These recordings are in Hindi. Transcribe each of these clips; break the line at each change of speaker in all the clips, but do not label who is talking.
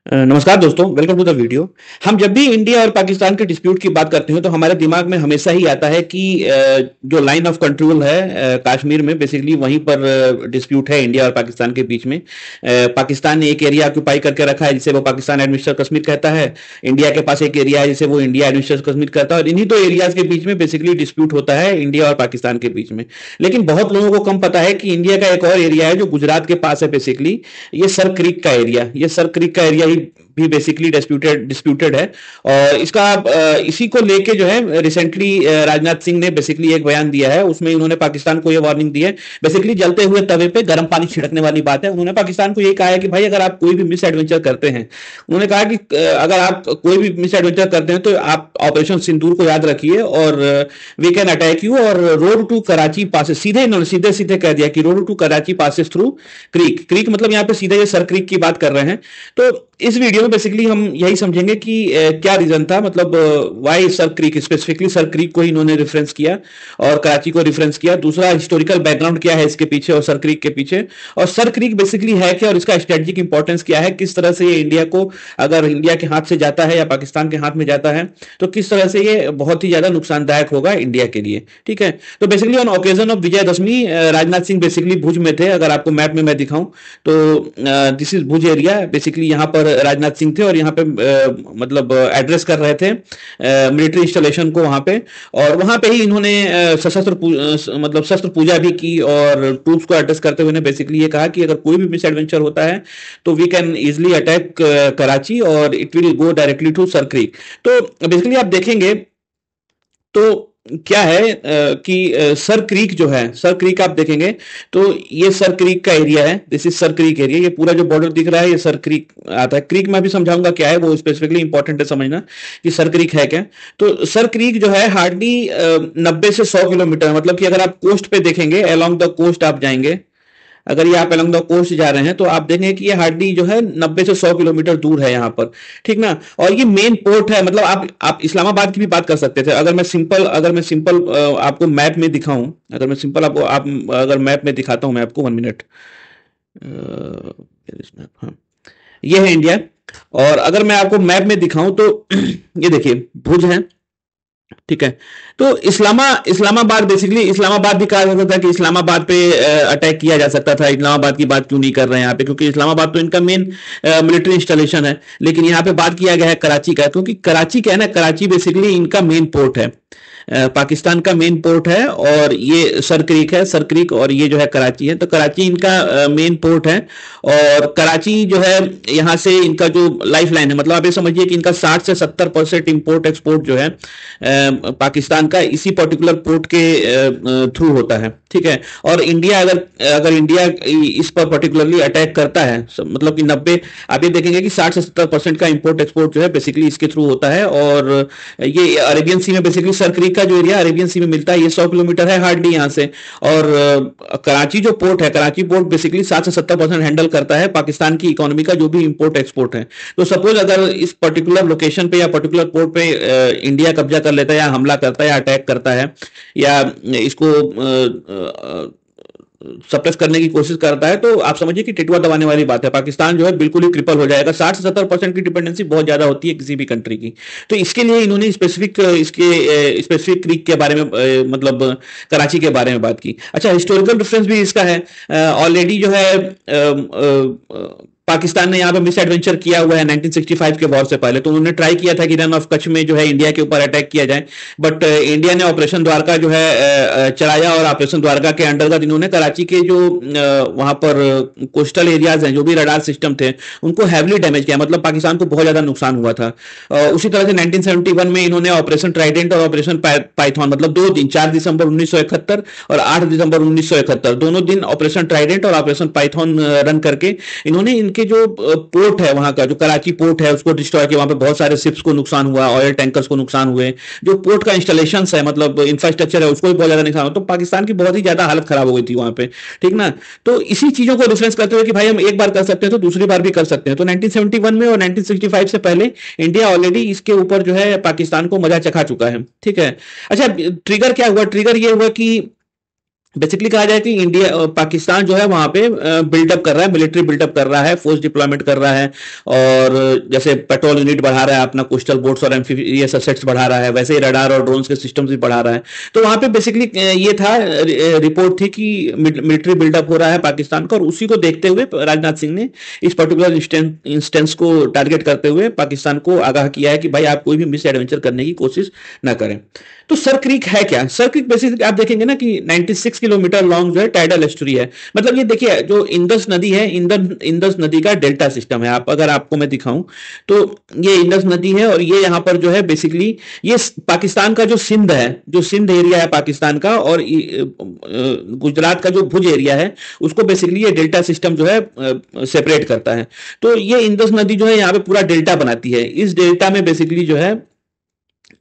नमस्कार दोस्तों, वेलकम टू द वीडियो। हम जब भी इंडिया और पाकिस्तान के डिस्प्यूट की बात करते हैं तो हमारे दिमाग में हमेशा ही आता है कि जो लाइन ऑफ कंट्रोल है कश्मीर में, बेसिकली वहीं पर डिस्प्यूट है इंडिया और पाकिस्तान के बीच में। पाकिस्तान ने एक एरिया ऑक्यूपाई करके रखा है जिसे वो पाकिस्तान एडमिनिस्ट्रेटेड कश्मीर कहता है। इंडिया के पास एक एरिया है जिसे वो इंडिया एडमिनिस्ट्रेटेड कश्मीर कहता है, और इन्हीं दो एरियाज के बीच में बेसिकली डिस्प्यूट होता है इंडिया और पाकिस्तान के बीच में। लेकिन बहुत लोगों को कम पता है कि इंडिया का एक और एरिया है जो गुजरात के पास है। बेसिकली ये सर क्रीक का एरिया, ये सर क्रीक का एरिया ही भी बेसिकली डिस्प्यूटेड है। और इसका इसी को लेके जो है रिसेंटली राजनाथ सिंह ने बेसिकली एक बयान दिया है। उसमें उन्होंने पाकिस्तान को ये वार्निंग दी है, बेसिकली जलते हुए तवे पे गर्म पानी छिड़कने वाली बात है। उन्होंने पाकिस्तान को ये कहा है कि भाई अगर आप कोई भी मिस एडवेंचर करते हैं, उन्होंने कहा कि अगर आप कोई भी मिस एडवेंचर करते हैं तो आप ऑपरेशन सिंदूर को याद रखिए और वी कैन अटैक यू। और रोड टू कराची पासेस, सीधे इन्होंने सीधे सीधे कह दिया कि road to Karachi passes through creek. Creek मतलब यहाँ पे सीधे ये सर क्रीक की बात कर रहे हैं। तो इस वीडियो में बेसिकली हम यही समझेंगे कि क्या रीजन था, मतलब वाई सर क्रीक, स्पेसिफिकली सर क्रीक को ही इन्होंने रेफरेंस किया और कराची को रेफरेंस किया। दूसरा, हिस्टोरिकल बैकग्राउंड क्या है इसके पीछे और सर क्रीक के पीछे, और सर क्रीक बेसिकली है क्या और इसका स्ट्रेटेजिक इंपॉर्टेंस क्या है, किस तरह से ये इंडिया को, अगर इंडिया के हाथ से जाता है या पाकिस्तान के हाथ में जाता है तो किस तरह से ये बहुत ही ज्यादा नुकसानदायक होगा इंडिया के लिए। ठीक है, तो basically on occasion of Vijayadashami Rajnath Singh basically Bhuj में थे। अगर आपको मैप में मैं दिखाऊं तो this is Bhuj area. Basically यहाँ पर राजनाथ सिंह थे और यहाँ पे मतलब एड्रेस कर रहे थे मिलिट्री इंस्टॉलेशन को वहां पे। और वहां पे ही इन्होंने मतलब शस्त्र पूजा भी की और ट्रूप्स को एड्रेस करते हुए बेसिकली ये कहा कि अगर कोई भी मिस एडवेंचर होता है तो we can easily attack Karachi और it will go directly to Sir Creek. तो बेसिकली आप देखेंगे तो क्या है कि सर क्रीक जो है, सर क्रीक आप देखेंगे तो ये सर क्रीक का एरिया है। This is sir creek area. ये पूरा जो बॉर्डर दिख रहा है ये सर क्रीक आता है। क्रीक मैं भी समझाऊंगा क्या है, वो स्पेसिफिकली इंपॉर्टेंट है समझना कि सर क्रीक है क्या। तो सर क्रीक जो है हार्डली 90 से 100 किलोमीटर, मतलब कि अगर आप कोस्ट पे देखेंगे, अलोंग द कोस्ट आप जाएंगे, अगर ये आप अलॉन्ग द कोस्ट जा रहे हैं तो आप देखेंगे कि ये हार्डली जो है 90 से 100 किलोमीटर दूर है यहाँ पर। ठीक ना, और ये मेन पोर्ट है। मतलब आप इस्लामाबाद की भी बात कर सकते थे। अगर मैं सिंपल आपको मैप में दिखाऊं, अगर मैं सिंपल आपको अगर मैप में दिखाता हूं मैं आपको, 1 मिनट। हाँ, ये है इंडिया। और अगर मैं आपको मैप में दिखाऊं तो ये देखिए भुज है। ठीक है, तो इस्लामाबाद, बेसिकली इस्लामाबाद भी कहा जाता था कि इस्लामाबाद पे अटैक किया जा सकता था। इस्लामाबाद की बात क्यों नहीं कर रहे हैं यहाँ पे, क्योंकि इस्लामाबाद तो इनका मेन मिलिट्री इंस्टॉलेशन है। लेकिन यहाँ पे बात किया गया है कराची का, क्योंकि कराची क्या है ना, कराची बेसिकली इनका मेन पोर्ट है, पाकिस्तान का मेन पोर्ट है। और ये सर क्रीक है, सर क्रीक, और ये जो है कराची है। तो कराची इनका मेन पोर्ट है और कराची जो है यहाँ से इनका जो लाइफ लाइन है, मतलब आप ये समझिए कि इनका 60 से 70% इंपोर्ट एक्सपोर्ट जो है पाकिस्तान का इसी पर्टिकुलर पोर्ट के थ्रू होता है। ठीक है, और इंडिया अगर अगर इंडिया इस पर पर्टिकुलरली अटैक करता है, मतलब कि 90, आप ये देखेंगे कि 60 से 70% का इंपोर्ट एक्सपोर्ट जो है बेसिकली इसके थ्रू होता है। और ये अरेबियन सी में, बेसिकली सर क्रीक का जो एरिया अरेबियन सी में मिलता है, ये 100 किलोमीटर है हार्डली यहाँ से। और कराची जो पोर्ट है, कराची पोर्ट बेसिकली 60 से 70% हैंडल करता है पाकिस्तान की इकोनॉमी का जो भी इंपोर्ट एक्सपोर्ट है। तो सपोज अगर इस पर्टिकुलर लोकेशन पे या पर्टिकुलर पोर्ट पे इंडिया कब्जा कर लेता है या हमला करता है या अटैक करता है या इसको सप्रेस करने की कोशिश करता है, तो आप समझिए कि टिटवा दबाने वाली बात है। पाकिस्तान जो है बिल्कुल ही क्रिपल हो जाएगा। 60 से 70% की डिपेंडेंसी बहुत ज्यादा होती है किसी भी कंट्री की। तो इसके लिए इन्होंने स्पेसिफिक क्रीक के बारे में मतलब कराची के बारे में बात की। अच्छा, हिस्टोरिकल रेफरेंस भी इसका है। ऑलरेडी जो है पाकिस्तान ने यहाँ पे मिस एडवेंचर किया हुआ है 1965 के वॉर से पहले। तो उन्होंने ट्राई किया था कि रन ऑफ कच्छ में जो है इंडिया के ऊपर अटैक किया जाए, बट इंडिया ने ऑपरेशन द्वारका जो है चलाया। और ऑपरेशन द्वारका के अंडरगत इन्होंने कराची के जो वहां पर कोस्टल एरियाज हैं, जो भी रडार सिस्टम थे, उनको हैवली डैमेज किया। मतलब पाकिस्तान को बहुत ज्यादा नुकसान हुआ था। उसी तरह से 1971 में इन्होंने ऑपरेशन ट्राइडेंट और ऑपरेशन पाइथन, मतलब 2 दिन, 4 दिसंबर 1971 और 8 दिसंबर 1971, दोनों दिन ऑपरेशन ट्राइडेंट और ऑपरेशन पाइथन रन करके इन्होंने के जो पोर्ट है वहां का, जो कराची पोर्ट है, उसको डिस्ट्रॉय किया। वहां पे बहुत सारे शिप्स को नुकसान हुआ, ऑयल टैंकर्स को नुकसान हुए, जो पोर्ट का इंस्टॉलेशंस है, मतलब इंफ्रास्ट्रक्चर है, उसको भी बहुत ज्यादा नुकसान हुआ। तो पाकिस्तान की बहुत ही ज्यादा हालत खराब हो गई थी वहां पे। ठीक ना, तो इसी चीजों को रेफरेंस करते हुए कि भाई हम एक बार कर सकते हैं तो दूसरी बार भी कर सकते हैं। तो 1971 में और 1965 से पहले इंडिया ऑलरेडी इसके ऊपर जो है पाकिस्तान को मजा चखा चुका है। ठीक है, अच्छा ट्रिगर क्या हुआ? ट्रिगर ये हुआ कि बेसिकली कहा जाए कि इंडिया पाकिस्तान जो है वहां पे बिल्डअप कर रहा है, मिलिट्री बिल्डअप कर रहा है, फोर्स डिप्लॉयमेंट कर रहा है, और जैसे पेट्रोल यूनिट बढ़ा रहा है, अपना कोस्टल बोट्स और एम्फीबियस असेट्स बढ़ा रहा है, वैसे ही रडार और ड्रोन्स के सिस्टम्स भी बढ़ा रहा है। तो वहां पे बेसिकली ये था, रिपोर्ट थी कि मिलिट्री बिल्डअप हो रहा है पाकिस्तान का, और उसी को देखते हुए राजनाथ सिंह ने इस पर्टिकुलर इंस्टेंस को टारगेट करते हुए पाकिस्तान को आगाह किया है कि भाई आप कोई भी मिस एडवेंचर करने की कोशिश ना करें। तो सर क्रीक है क्या? सर क्रीक बेसिकली आप देखेंगे ना कि 96 किलोमीटर लॉन्ग जो है टाइडल एस्टुरी है। मतलब ये देखिए, जो इंडस नदी है, इंडस नदी का डेल्टा सिस्टम है। आप अगर आपको मैं दिखाऊं तो ये इंडस नदी है, और ये यहां पर जो है बेसिकली ये पाकिस्तान का जो सिंध है, जो सिंध एरिया है पाकिस्तान का, और गुजरात का जो भुज एरिया है, उसको बेसिकली ये डेल्टा सिस्टम जो है सेपरेट करता है। तो ये इंडस नदी जो है यहाँ पे पूरा डेल्टा बनाती है। इस डेल्टा में बेसिकली जो है,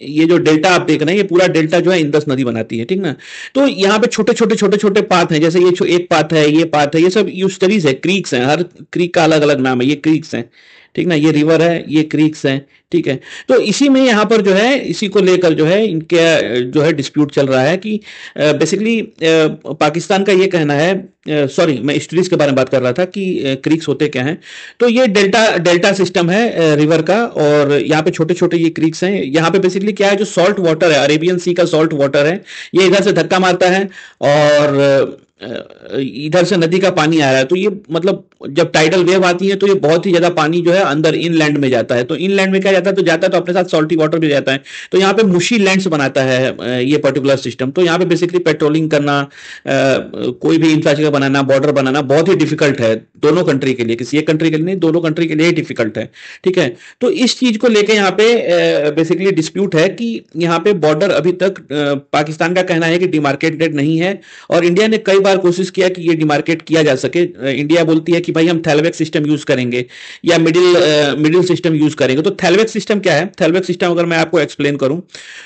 ये जो डेल्टा आप देख रहे हैं, ये पूरा डेल्टा जो है इंडस नदी बनाती है, ठीक ना। तो यहाँ पे छोटे छोटे पाथ हैं, जैसे ये एक पाथ है, ये पाथ है, ये सब यूस्टरीज है, क्रीक्स हैं, हर क्रीक का अलग अलग नाम है, ये क्रीक्स हैं, ठीक ना। ये रिवर है, ये क्रीक्स हैं, ठीक है। तो इसी में यहाँ पर जो है, इसी को लेकर जो है इनके जो है डिस्प्यूट चल रहा है कि बेसिकली पाकिस्तान का ये कहना है, सॉरी मैं स्ट्रीज के बारे में बात कर रहा था कि क्रीक्स होते क्या हैं। तो ये डेल्टा डेल्टा सिस्टम है रिवर का, और यहाँ पे छोटे छोटे ये क्रीक्स हैं। यहाँ पे बेसिकली क्या है, जो सॉल्ट वाटर है, अरेबियन सी का सॉल्ट वाटर है, ये इधर से धक्का मारता है, और इधर से नदी का पानी आ रहा है। तो ये मतलब जब टाइडल वेव आती है तो ये बहुत ही ज्यादा पानी जो है अंदर इनलैंड में जाता है। तो इनलैंड में क्या जाता है, तो जाता है तो अपने साथ सॉल्टी वाटर भी जाता है। तो यहाँ पे मुशी लैंड्स बनाता है ये पर्टिकुलर सिस्टम। तो यहाँ पे बेसिकली पेट्रोलिंग करना, कोई भी इंफ्रास्ट्रक्चर बनाना, बॉर्डर बनाना बहुत ही डिफिकल्ट है दोनों कंट्री के लिए, किसी एक कंट्री के लिए नहीं, दोनों कंट्री के लिए डिफिकल्ट है, ठीक है। तो इस चीज को लेकर यहाँ पे बेसिकली डिस्प्यूट है कि यहाँ पे बॉर्डर अभी तक पाकिस्तान का कहना है कि डिमार्केटेड नहीं है, और इंडिया ने कई बार कोशिश किया कि ये डिमार्केट किया जा सके। इंडिया बोलती है कि भाई हम थैलवेक सिस्टम यूज करेंगे या मिडिल सिस्टम यूज करेंगे। तो थैलवेक सिस्टम क्या है? थैलवेक सिस्टम अगर मैं आपको एक्सप्लेन करूं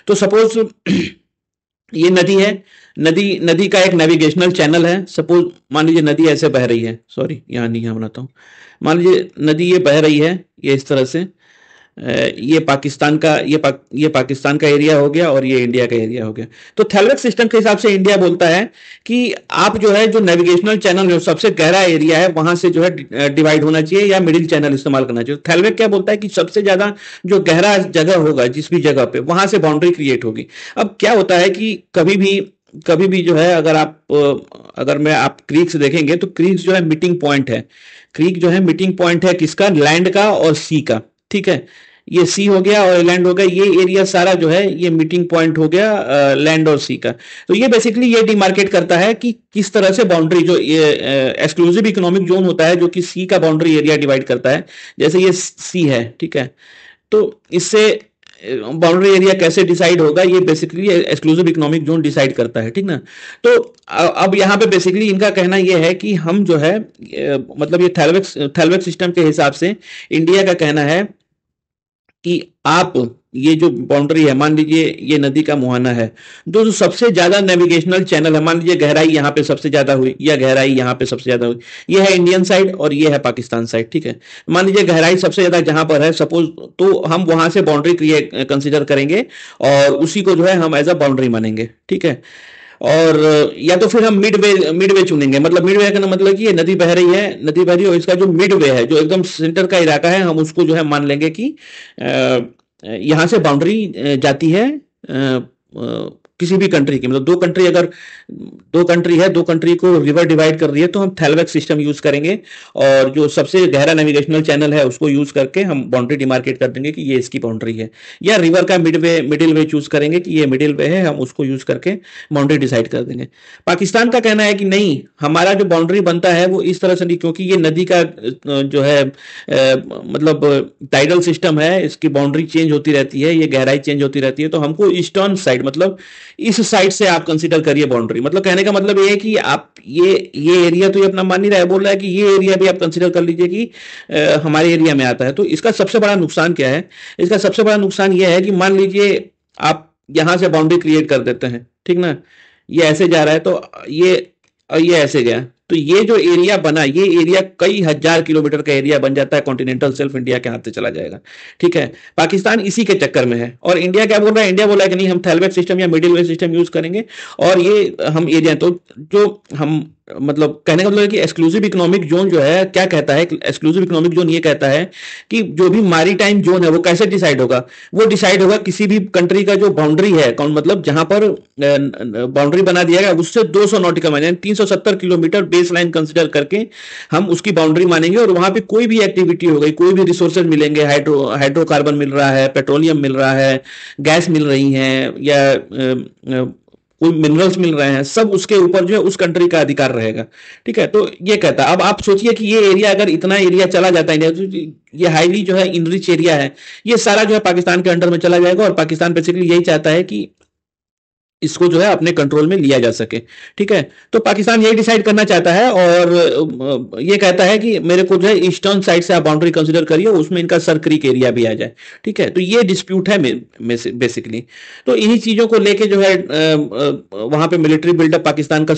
तो सपोज ये नदी है, नदी नदी का एक नेविगेशनल चैनल है। सपोज मान लीजिए नदी ऐसे बह रही है, सॉरी यहाँ नहीं, यहाँ बनाता हूँ। मान लीजिए नदी ये बह रही है, ये इस तरह से, ये पाकिस्तान का ये पाकिस्तान का एरिया हो गया, और ये इंडिया का एरिया हो गया। तो थैलवेक सिस्टम के हिसाब से इंडिया बोलता है कि आप जो है, जो नेविगेशनल चैनल जो सबसे गहरा एरिया है, वहां से जो है डिवाइड होना चाहिए या मिडिल चैनल इस्तेमाल करना चाहिए। थैलवेक क्या बोलता है कि सबसे ज्यादा जो गहरा जगह होगा जिस भी जगह पे, वहां से बाउंड्री क्रिएट होगी। अब क्या होता है कि कभी भी जो है, अगर मैं आप क्रीक्स देखेंगे तो क्रीक्स जो है मीटिंग पॉइंट है। क्रीक जो है मीटिंग पॉइंट है किसका? लैंड का और सी का, ठीक है। ये सी हो गया और लैंड हो गया, ये एरिया सारा जो है ये मीटिंग पॉइंट हो गया लैंड और सी का। तो ये बेसिकली ये डिमार्केट करता है कि किस तरह से बाउंड्री, जो एक्सक्लूसिव इकोनॉमिक जोन होता है जो कि सी का बाउंड्री एरिया डिवाइड करता है, जैसे ये सी है, ठीक है। तो इससे बाउंड्री एरिया कैसे डिसाइड होगा, ये basically exclusive economic zone decide करता है, ठीक ना। तो अब यहाँ पे बेसिकली इनका कहना ये है कि हम जो है, मतलब ये थैलवेक सिस्टम के हिसाब से इंडिया का कहना है कि आप ये जो बाउंड्री है, मान लीजिए ये नदी का मुहाना है, जो सबसे ज्यादा नेविगेशनल चैनल है, मान लीजिए गहराई यहाँ पे सबसे ज्यादा हुई या गहराई यहाँ पे सबसे ज्यादा हुई, ये है इंडियन साइड और ये है पाकिस्तान साइड, ठीक है। मान लीजिए गहराई सबसे ज्यादा जहां पर है सपोज, तो हम वहां से बाउंड्री क्रिएट कंसिडर करेंगे और उसी को जो है हम एज अ बाउंड्री मानेंगे, ठीक है। और या तो फिर हम मिड वे चुनेंगे। मतलब मिड वे का मतलब कि ये नदी बह रही है, और इसका जो मिड वे है, जो एकदम सेंटर का इलाका है, हम उसको जो है मान लेंगे कि यहां से बाउंड्री जाती है किसी भी कंट्री की। मतलब दो कंट्री है, दो कंट्री को रिवर डिवाइड कर रही है, तो हम थैलवेक सिस्टम यूज करेंगे, और जो सबसे गहरा नेविगेशनल चैनल है उसको यूज करके हम बाउंड्री डिमार्केट कर देंगे कि ये इसकी बाउंड्री है। या रिवर का मिडिल वे चूज करेंगे कि ये मिडिल वे है, हम उसको यूज करके बाउंड्री डिसाइड कर देंगे। पाकिस्तान का कहना है कि नहीं, हमारा जो बाउंड्री बनता है वो इस तरह से नहीं, क्योंकि ये नदी का जो है मतलब टाइडल सिस्टम है, इसकी बाउंड्री चेंज होती रहती है, ये गहराई चेंज होती रहती है। तो हमको ईस्टर्न साइड, मतलब इस साइड से आप कंसीडर करिए बाउंड्री। मतलब कहने का मतलब ये है कि आप ये एरिया तो ये अपना मान नहीं रहा है, बोल रहा है कि ये एरिया भी आप कंसीडर कर लीजिए कि हमारे एरिया में आता है। तो इसका सबसे बड़ा नुकसान क्या है? इसका सबसे बड़ा नुकसान ये है कि मान लीजिए आप यहां से बाउंड्री क्रिएट कर देते हैं, ठीक ना, ये ऐसे जा रहा है, तो ये ऐसे गया, तो ये जो एरिया बना, ये एरिया कई हजार किलोमीटर का एरिया बन जाता है, कॉन्टिनेंटल शेल्फ इंडिया के हाथ से चला जाएगा। ठीक है, पाकिस्तान इसी के चक्कर में है। और इंडिया क्या बोल रहा है? इंडिया बोला है कि नहीं, हम थैलवेट सिस्टम या मिडिल वे सिस्टम यूज करेंगे और ये हम एरिया, तो जो हम मतलब कहने का मतलब है कि एक्सक्लूसिव इकोनॉमिक जोन जो है क्या कहता है, एक्सक्लूसिव इकोनॉमिक जोन ये कहता है कि जो भी मैरीटाइम जोन है वो कैसे डिसाइड होगा? वो डिसाइड होगा किसी भी कंट्री का जो बाउंड्री है, कौन मतलब जहां पर बाउंड्री बना दिया गया उससे 200 nautical mile 370 kilometre base line consider करके हम उसकी बाउंड्री मानेंगे। और वहां पे कोई भी एक्टिविटी हो गई, कोई भी रिसोर्सेज मिलेंगे, हाइड्रोकार्बन मिल रहा है, पेट्रोलियम मिल रहा है, गैस मिल रही है, या कोई मिनरल्स मिल रहे हैं, सब उसके ऊपर जो है उस कंट्री का अधिकार रहेगा। ठीक है, तो ये कहता है। अब आप सोचिए कि ये एरिया, अगर इतना एरिया चला जाता है इंडिया, तो ये हाईली जो है इनरिच एरिया है, ये सारा जो है पाकिस्तान के अंडर में चला जाएगा। और पाकिस्तान बेसिकली यही चाहता है कि इसको जो है अपने कंट्रोल में लिया जा सके। ठीक है, तो पाकिस्तान यही डिसाइड करना चाहता है और ये कहता है कि मेरे को जो है ईस्टर्न साइड से आप बाउंड्री कंसीडर करिए, उसमें इनका सर क्रीक एरिया भी आ जाए। ठीक है, तो ये डिस्प्यूट है बेसिकली। तो इन्हीं चीजों को लेके जो है वहां पे मिलिट्री बिल्डअप, पाकिस्तान का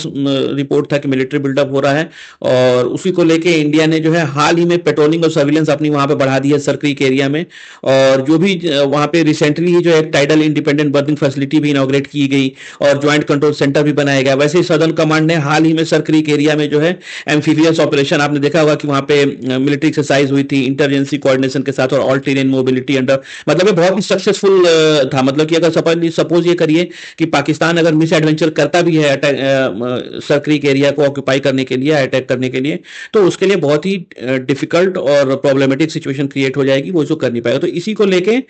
रिपोर्ट था कि मिलिट्री बिल्डअप हो रहा है, और उसी को लेके इंडिया ने जो है हाल ही में पेट्रोलिंग और सर्विलेंस अपनी वहां पे बढ़ा दी है सर क्रीक एरिया में। और जो भी वहां पे रिसेंटली ही जो एक टाइडल इंडिपेंडेंट बर्निंग फैसिलिटी भी इनॉग्रेट की गई और ज्वाइंट कंट्रोल सेंटर भी बनाया गया। वैसे ही सदर्न कमांड ने हाल ही में सर क्रीक एरिया में जो है एम्फीबियस ऑपरेशन, आपने देखा होगा कि वहां पे मिलिट्री एक्सरसाइज हुई थी इंटरजेंसी कोऑर्डिनेशन के साथ और ऑल टेरेन मोबिलिटी अंडर, मतलब ये बहुत ही सक्सेसफुल था। मतलब कि अगर सपोज ये करिए कि पाकिस्तान अगर मिस एडवेंचर करता भी है सर क्रीक एरिया को ऑक्यूपाई करने के लिए, अटैक करने के लिए, तो उसके लिए बहुत ही डिफिकल्ट और प्रॉब्लमेटिक सिचुएशन क्रिएट हो जाएगी, वो इसको कर नहीं पाएगा। तो इसी को लेके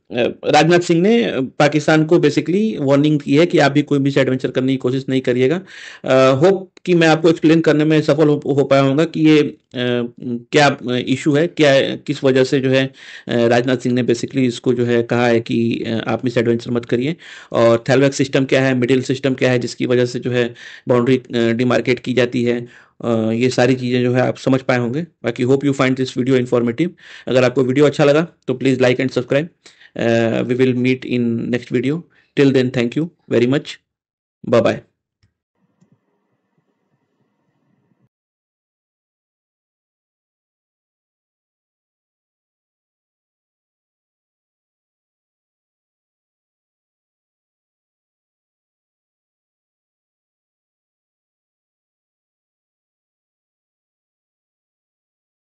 राजनाथ सिंह ने पाकिस्तान को बेसिकली वार्निंग की है कि आप भी कोई मिस एडवेंचर करने की कोशिश नहीं करिएगा। होप कि मैं आपको एक्सप्लेन करने में सफल हो पाया होगा कि ये क्या इशू है, क्या किस वजह से जो है राजनाथ सिंह ने बेसिकली इसको जो है कहा है कि आप मिस एडवेंचर मत करिए। और थैलवेक सिस्टम क्या है, मिडिल सिस्टम क्या है, जिसकी वजह से जो है बाउंड्री डिमार्केट की जाती है, ये सारी चीज़ें जो है आप समझ पाए होंगे। बाकी hope you find this video informative. अगर आपको वीडियो अच्छा लगा तो please like and subscribe. We will meet in next video. Till then, thank you very much. Bye bye.